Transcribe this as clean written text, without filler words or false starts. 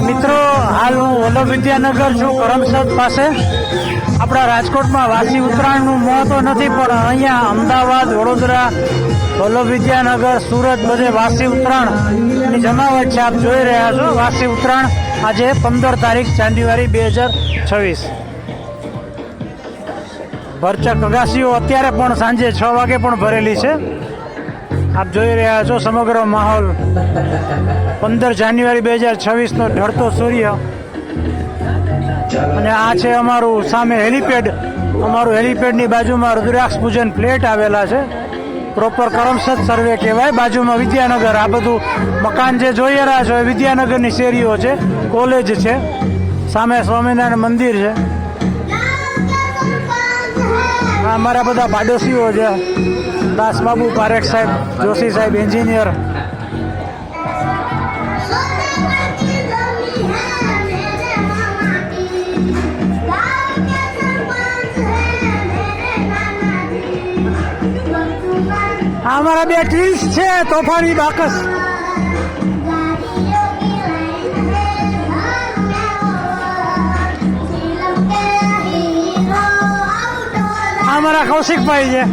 મિત્રો હાલ હું વલ્લભ વિદ્યાનગર છું, કરમસદ પાસે. આપણા રાજકોટમાં વાસી ઉત્તરાયણનું મહત્વ નથી, પણ અહીંયા અમદાવાદ, વડોદરા, વલ્લભ વિદ્યાનગર, સુરત બધે વાસી ઉત્તરાયણની જમાવટ છે. આપ જોઈ રહ્યા છો વાસી ઉત્તરાયણ આજે 15 તારીખ જાન્યુઆરી 2026. ભરચક અગાસીઓ અત્યારે પણ સાંજે 6 વાગે પણ ભરેલી છે. આપ જોઈ રહ્યા છો સમગ્ર માહોલ. 15 જાન્યુઆરી 2026નો ઢળતો સૂર્ય. અને આ છે અમારું સામે હેલિપેડ. અમારું હેલિપેડની બાજુમાં રુદ્રાક્ષ પૂજન પ્લેટ આવેલા છે. પ્રોપર કરમસદ સર્વે કહેવાય. બાજુમાં વિદ્યાનગર. આ બધું મકાન જે જોઈ રહ્યા છો એ વિદ્યાનગરની શેરીઓ છે, કોલેજ છે. સામે સ્વામિનારાયણ મંદિર છે. આ અમારા બધા પાડોશીઓ છે. દાસબાબુ પારેખ સાહેબ, જોશી સાહેબ એન્જિનિયર. આ અમારા બે ટ્વિન્સ છે, તોફાની બાકસ. આ અમારા કૌશિકભાઈ છે.